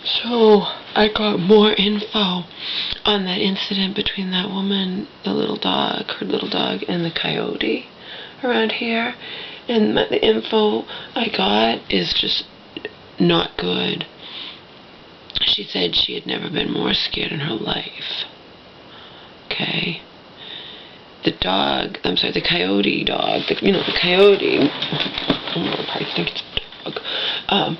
So I got more info on that incident between that woman, the little dog, her little dog, and the coyote around here. And the info I got is just not good. She said she had never been more scared in her life. Okay. The coyote dog, the coyote, I probably think it's a dog,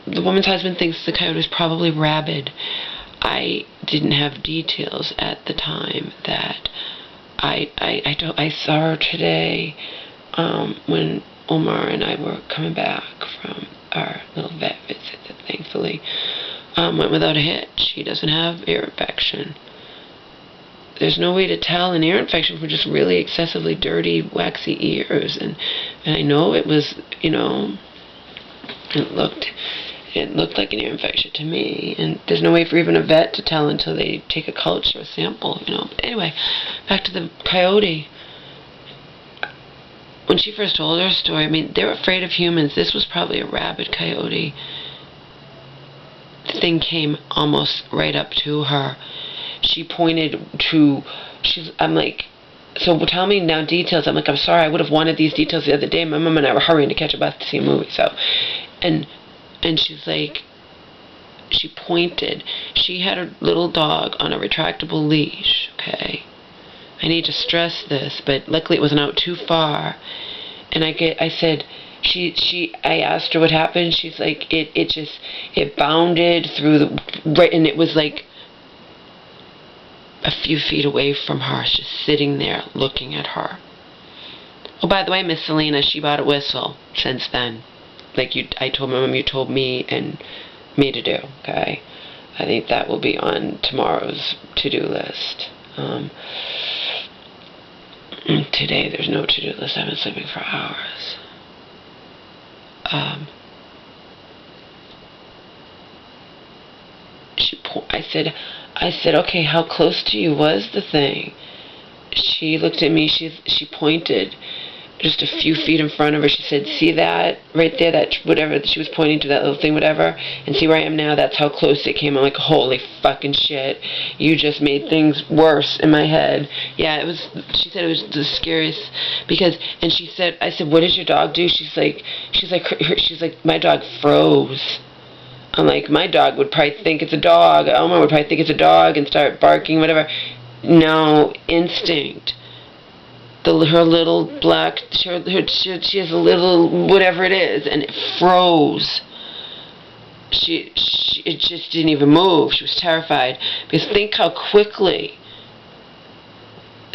the woman's husband thinks the coyote was probably rabid. I didn't have details at the time that I saw her today, when Omar and I were coming back from our little vet visit that thankfully went without a hitch. She doesn't have ear infection. There's no way to tell an ear infection from just really excessively dirty, waxy ears. And I know it was, it looked like an ear infection to me. And there's no way for even a vet to tell until they take a culture, a sample, But anyway, back to the coyote. When she first told her story, they're afraid of humans. This was probably a rabid coyote. The thing came almost right up to her. She pointed to, I'm like, so tell me now details. I'm like, I'm sorry, I would have wanted these details the other day. My mom and I were hurrying to catch a bus to see a movie. So, and she's like, she pointed. She had her little dog on a retractable leash, okay? I need to stress this, but luckily it wasn't out too far. And I said, I asked her what happened. She's like, it bounded through right, and it was like a few feet away from her, just sitting there looking at her. Oh, by the way, Miss Selena, she bought a whistle since then. Like I told my mom, you told me and me to do, okay? I think that will be on tomorrow's to-do list. Today there's no to-do list. I've been sleeping for hours. I said, okay, how close to you was the thing? She looked at me, she pointed just a few feet in front of her. She said, see that right there, that whatever she was pointing to, that little thing, whatever, and see where I am now? That's how close it came. I'm like, holy fucking shit, you just made things worse in my head. Yeah, she said it was the scariest, because, and she said, I said, what did your dog do? She's like, my dog froze. I'm like, my dog would probably think it's a dog. Omar would probably think it's a dog and start barking, whatever. No, instinct. Her little black, she has a little whatever it is, and it froze. It just didn't even move. She was terrified, because think how quickly.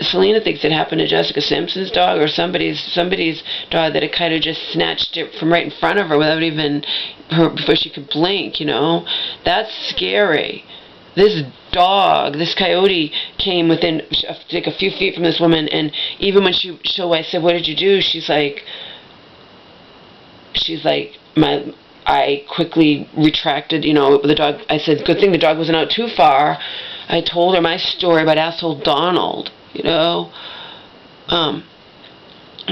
Selena thinks it happened to Jessica Simpson's dog or somebody's dog, that it kind of just snatched it from right in front of her without even her, before she could blink, That's scary. This dog, this coyote, came within like a few feet from this woman, and even when I said, what did you do? She's like, I quickly retracted, the dog. I said, good thing the dog wasn't out too far. I told her my story about asshole Donald.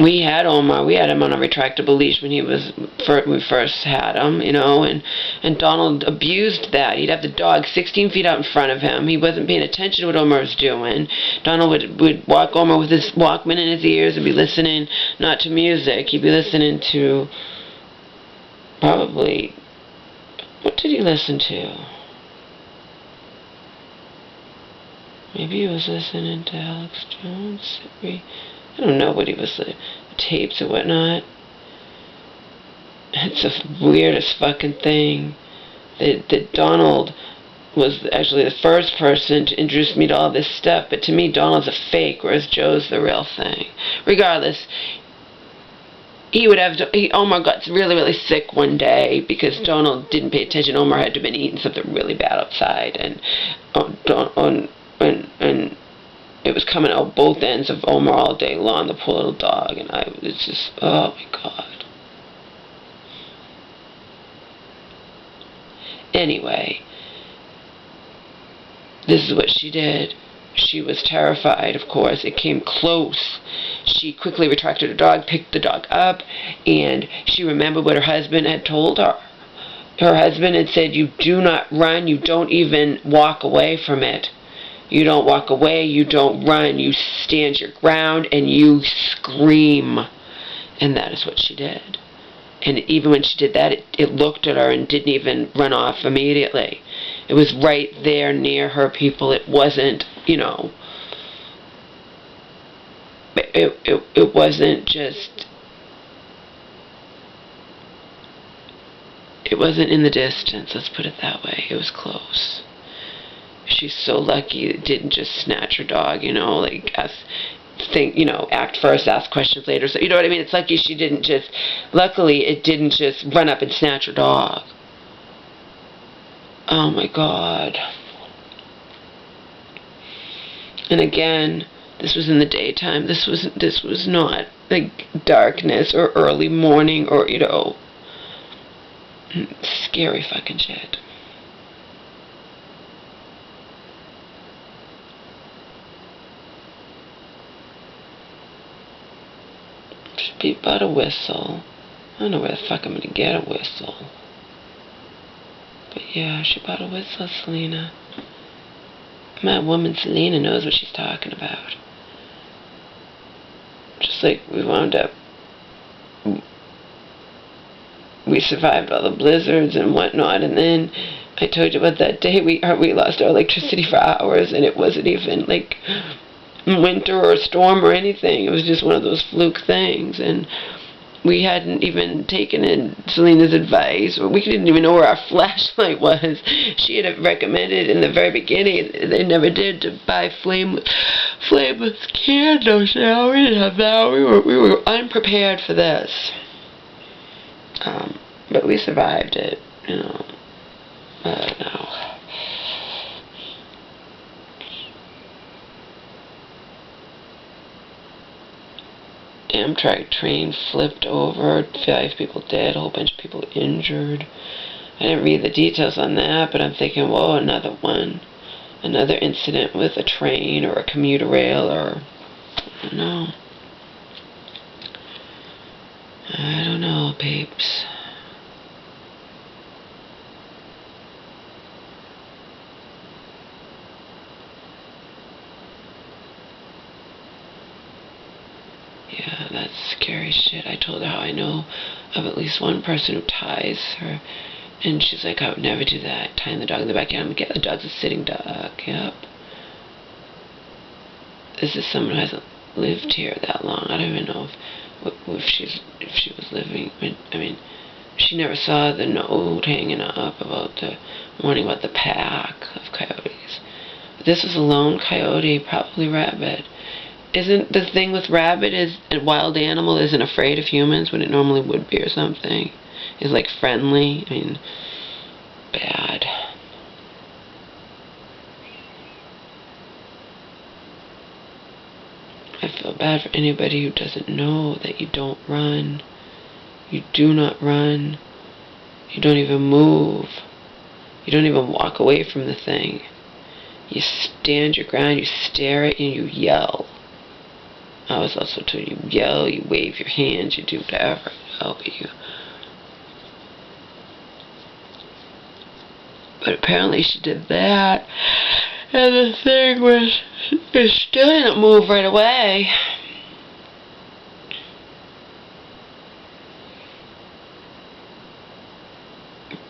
We had Omar. We had him on a retractable leash when we first had him, and Donald abused that. He'd have the dog 16 feet out in front of him. He wasn't paying attention to what Omar was doing. Donald would walk Omar with his Walkman in his ears and be listening not to music. He'd be listening to probably, what did he listen to? Maybe he was listening to Alex Jones. I don't know what he was, tapes or whatnot. It's the weirdest fucking thing. That Donald was actually the first person to introduce me to all this stuff, but to me Donald's a fake, whereas Joe's the real thing. Regardless, Omar got really, really sick one day because Donald didn't pay attention. Omar had to have been eating something really bad outside, and it was coming out both ends of Omar all day long, the poor little dog, and it's just, oh my God. Anyway, this is what she did. She was terrified, of course. It came close. She quickly retracted her dog, picked the dog up, and she remembered what her husband had told her. Her husband had said, you do not run, you don't even walk away from it. You don't walk away, you don't run, you stand your ground and you scream. And that is what she did. And even when she did that, it looked at her and didn't even run off immediately. It was right there near her people. It wasn't, you know, it wasn't just, it wasn't in the distance, let's put it that way. It was close. She's so lucky it didn't just snatch her dog, you know, like us. Think, you know, act first, ask questions later. So, you know what I mean? It's lucky she didn't just, luckily it didn't just run up and snatch her dog. Oh my God. And again, this was in the daytime. This was not like darkness or early morning or, you know, scary fucking shit. She bought a whistle. I don't know where the fuck I'm gonna get a whistle. But yeah, she bought a whistle, Selena. My woman Selena knows what she's talking about. Just like we wound up, we survived all the blizzards and whatnot, and then I told you about that day we lost our electricity for hours, and it wasn't even like winter or a storm or anything. It was just one of those fluke things, and we hadn't even taken in Selena's advice, or we didn't even know where our flashlight was. She had recommended in the very beginning, they never did, to buy flameless candles. No, we didn't have that. We were unprepared for this, but we survived it, you know. No. Amtrak train flipped over, 5 people dead, a whole bunch of people injured. I didn't read the details on that, but I'm thinking, whoa, another one. Another incident with a train or a commuter rail, or, I don't know. I don't know, peeps. Yeah, that's scary shit. I told her how I know of at least one person who ties her, and she's like, I would never do that, tying the dog in the backyard. I'm like, yeah, the dog's a sitting dog. Yep. This is someone who hasn't lived here that long. I don't even know if she was living. I mean, she never saw the note hanging up about the warning about the pack of coyotes. But this was a lone coyote, probably rabbit. Isn't the thing with rabbit is a wild animal isn't afraid of humans when it normally would be or something? Is like friendly. I mean, bad. I feel bad for anybody who doesn't know that you don't run. You do not run. You don't even move. You don't even walk away from the thing. You stand your ground, you stare at it, and you yell. I was also told you yell, you wave your hands, you do whatever. But apparently she did that, and the thing was, it still didn't move right away.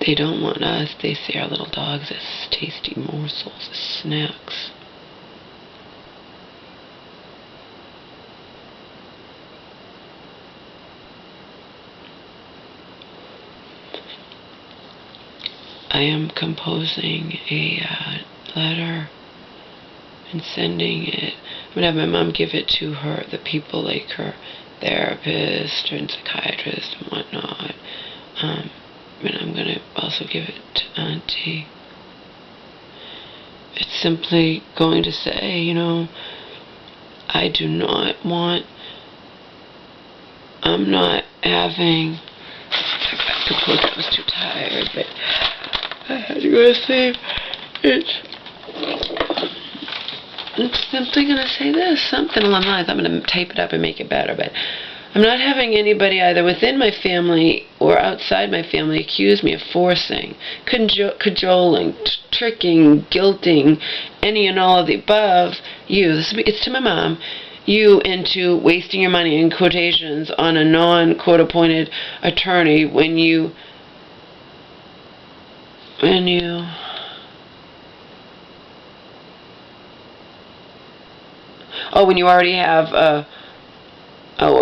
They don't want us. They see our little dogs as tasty morsels, as snacks. I am composing a letter and sending it. I'm going to have my mom give it to her, the people like her therapist and psychiatrist and whatnot. And I'm going to also give it to Auntie. It's simply going to say, you know, I do not want, I'm not having, I suppose I was too tired, but I had to go to sleep. It's simply going to say this, something along the lines. I'm going to type it up and make it better, but I'm not having anybody either within my family or outside my family accuse me of forcing, cajoling, tricking, guilting, any and all of the above you. It's to my mom. You into wasting your money, in quotations, on a non-court appointed attorney when you already have a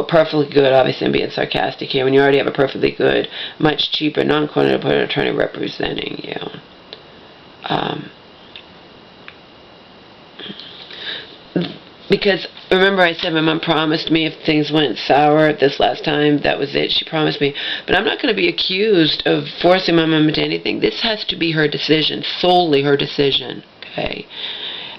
perfectly good, obviously I'm being sarcastic here, when you already have a perfectly good, much cheaper, non-court appointed attorney representing you. Because remember I said my mom promised me if things went sour this last time, that was it. She promised me. But I'm not going to be accused of forcing my mom into anything. This has to be her decision, solely her decision, okay?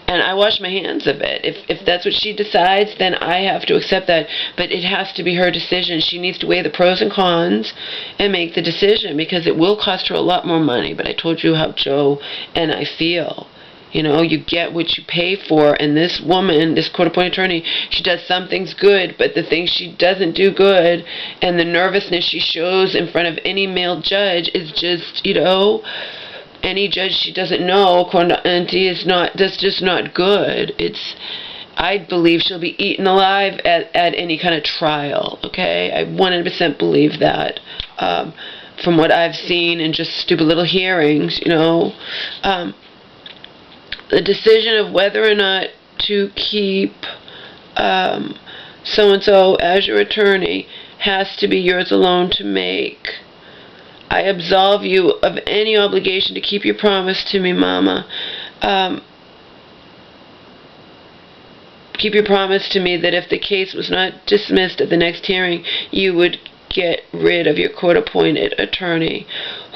And I wash my hands of it. If that's what she decides, then I have to accept that. But it has to be her decision. She needs to weigh the pros and cons and make the decision, because it will cost her a lot more money. But I told you how Joe and I feel. You know, you get what you pay for, and this woman, this court-appointed attorney, she does some things good, but the things she doesn't do good, and the nervousness she shows in front of any male judge is just, any judge she doesn't know, according to Auntie, that's just not good. I believe she'll be eaten alive at any kind of trial, okay? I 100% believe that, from what I've seen in just stupid little hearings, the decision of whether or not to keep so-and-so as your attorney has to be yours alone to make. I absolve you of any obligation to keep your promise to me, Mama. Keep your promise to me that if the case was not dismissed at the next hearing, you would get rid of your court-appointed attorney,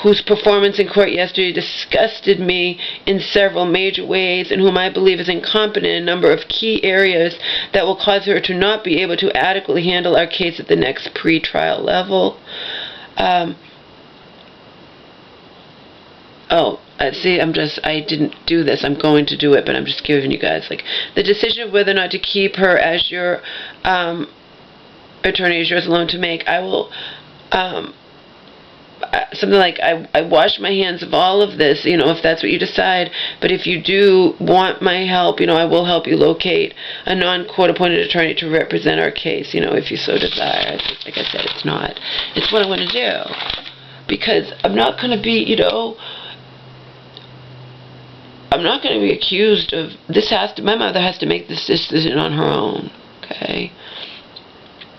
whose performance in court yesterday disgusted me in several major ways, and whom I believe is incompetent in a number of key areas that will cause her to not be able to adequately handle our case at the next pre-trial level. I didn't do this. I'm going to do it, but I'm just giving you guys, the decision of whether or not to keep her as your attorney is yours alone to make. I will, something like, I wash my hands of all of this, if that's what you decide. But if you do want my help, I will help you locate a non-court appointed attorney to represent our case, if you so desire. Like I said, it's what I want to do. Because I'm not going to be, I'm not going to be accused of, my mother has to make this decision on her own, okay?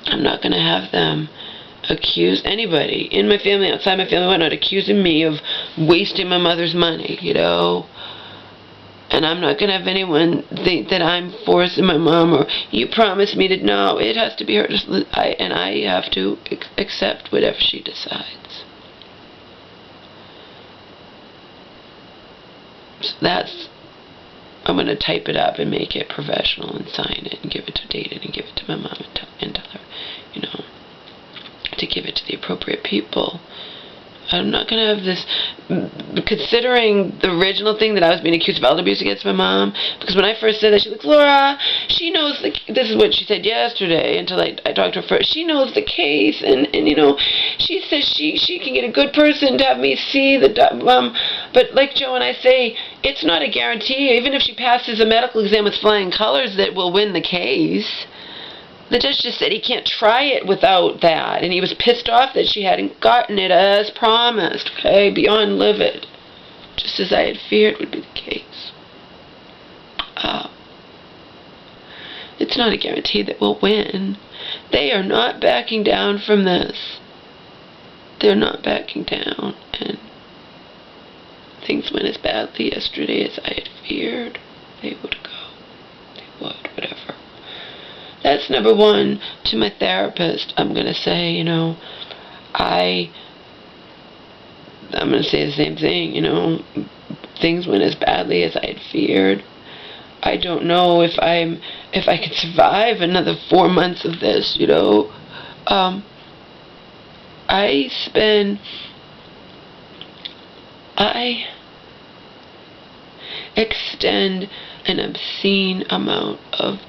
I'm not going to have them accuse anybody in my family, outside my family, not accusing me of wasting my mother's money, And I'm not going to have anyone think that I'm forcing my mom, or you promised me to. No, it has to be her, and I have to accept whatever she decides. So I'm going to type it up and make it professional and sign it and give it to Dated and give it to my mom and tell her, to give it to the appropriate people. I'm not going to have this, considering the original thing that I was being accused of elder abuse against my mom, because when I first said that, she was like, Laura, she knows this is what she said yesterday, until I talked to her first, she knows the case, and she says she can get a good person to have me see but like Joe and I say, it's not a guarantee, even if she passes a medical exam with flying colors, that we'll win the case. The judge just said he can't try it without that, and he was pissed off that she hadn't gotten it as promised, okay, beyond livid, just as I had feared would be the case. It's not a guarantee that we'll win. They are not backing down from this. They're not backing down, and things went as badly yesterday as I had feared they would go. They would, whatever. That's number one. To my therapist, I'm going to say, I'm going to say the same thing, things went as badly as I had feared. I don't know if I could survive another 4 months of this, I extend an obscene amount of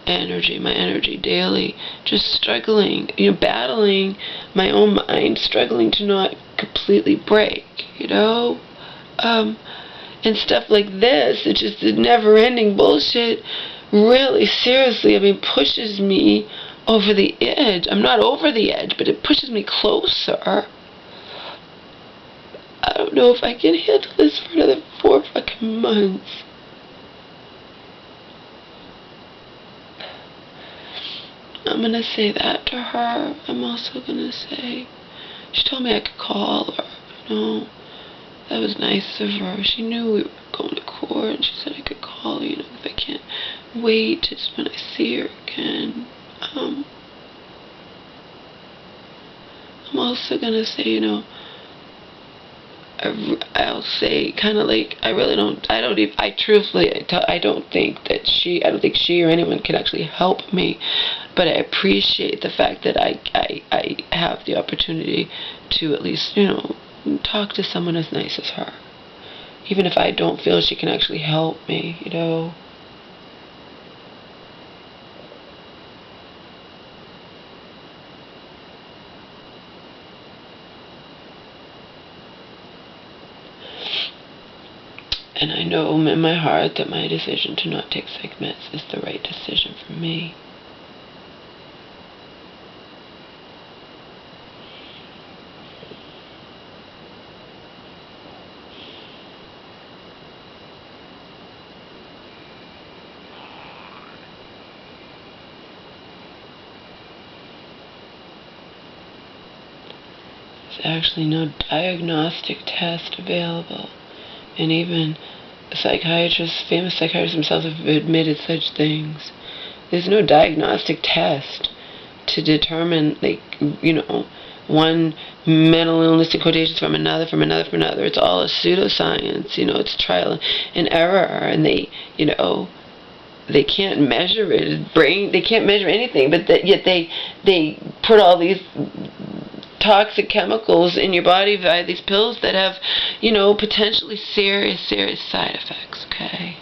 my energy daily, just struggling, battling my own mind, struggling to not completely break, and stuff like this. It's just the never-ending bullshit, really, seriously, pushes me over the edge. I'm not over the edge, but it pushes me closer. I don't know if I can handle this for another 4 fucking months. I'm gonna say that to her. I'm also gonna say, she told me I could call her, That was nice of her. She knew we were going to court, and she said I could call her, if I can't wait just when I see her again. I'm also gonna say, I'll say kind of like, I don't think she or anyone can actually help me, but I appreciate the fact that I have the opportunity to at least, talk to someone as nice as her, even if I don't feel she can actually help me, And I know in my heart that my decision to not take psych meds is the right decision for me. There's actually no diagnostic test available. And even famous psychiatrists themselves have admitted such things. There's no diagnostic test to determine, one mental illness in quotations from another. It's all a pseudoscience, it's trial and error, and they can't measure it. They can't measure anything, but yet they put all these toxic chemicals in your body via these pills that have, potentially serious side effects, okay?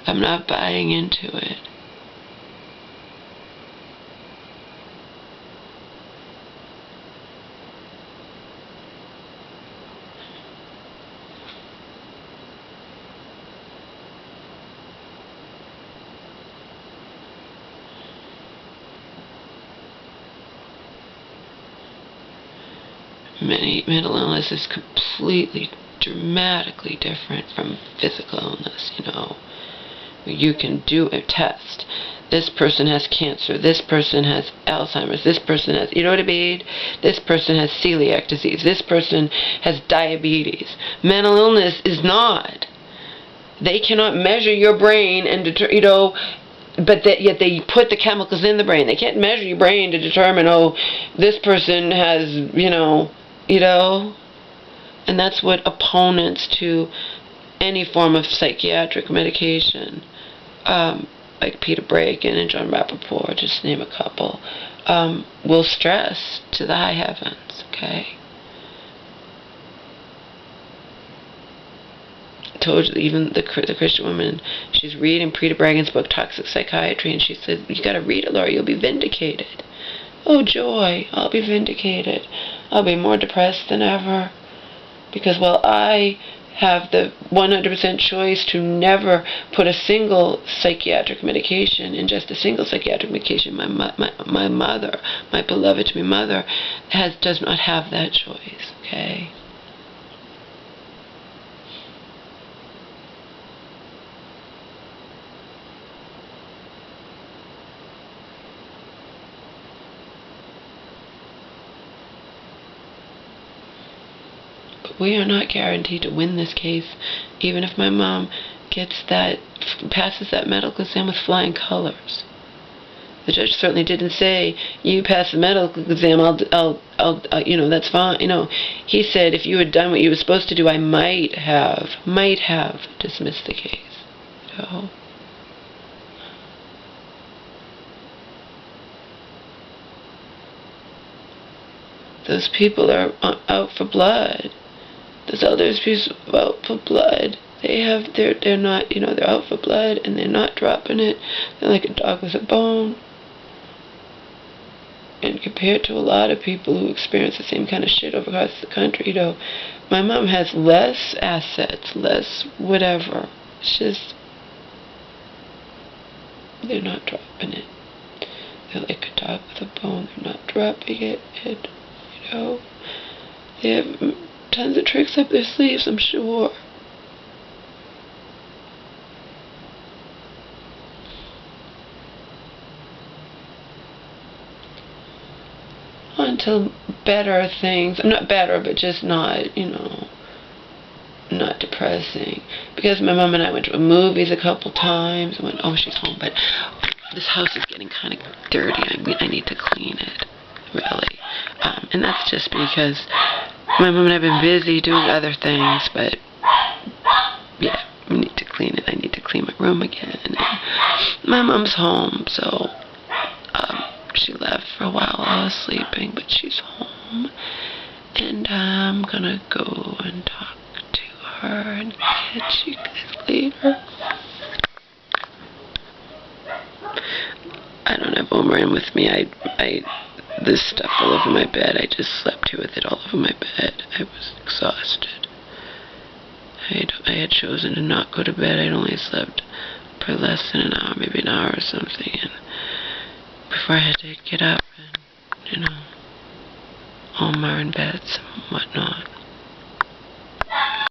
I'm not buying into it. Many mental illness is completely, dramatically different from physical illness, You can do a test. This person has cancer. This person has Alzheimer's. This person has, what I mean? This person has celiac disease. This person has diabetes. Mental illness is not. They cannot measure your brain and but yet they put the chemicals in the brain. They can't measure your brain to determine, this person has, and that's what opponents to any form of psychiatric medication, like Peter Bregan and John Rappaport, just to name a couple, will stress to the high heavens, okay? I told you, even the Christian woman, she's reading Peter Bregan's book, Toxic Psychiatry, and she said, you gotta read it, Laura, you'll be vindicated. Oh, joy, I'll be vindicated. I'll be more depressed than ever. Because while I have the 100% choice to never put a single psychiatric medication, ingest a single psychiatric medication, my mother, my beloved to me mother, does not have that choice, okay? We are not guaranteed to win this case, even if my mom passes that medical exam with flying colors. The judge certainly didn't say, you pass the medical exam, I'll that's fine. He said, if you had done what you were supposed to do, I might have dismissed the case. Those people are out for blood. Those others people out for blood. they're not, they're out for blood and they're not dropping it. They're like a dog with a bone. And compared to a lot of people who experience the same kind of shit over across the country, my mom has less assets, less whatever. It's just, they're not dropping it. They're like a dog with a bone. They're not dropping it. And, they have tons of tricks up their sleeves, I'm sure. Until better things, not better, but just not, not depressing. Because my mom and I went to movies a couple times. And went, oh, she's home, but this house is getting kind of dirty. I need to clean it, really. And that's just because my mom and I have been busy doing other things, but yeah, we need to clean it. I need to clean my room again. And my mom's home, so she left for a while while I was sleeping, but she's home. And I'm gonna go and talk to her and catch you guys later. I don't have Omar with me. This stuff all over my bed. I just slept here with it all over my bed. I was exhausted. I had chosen to not go to bed. I'd only slept for less than an hour, maybe an hour or something, and before I had to get up and, Omar and beds and whatnot.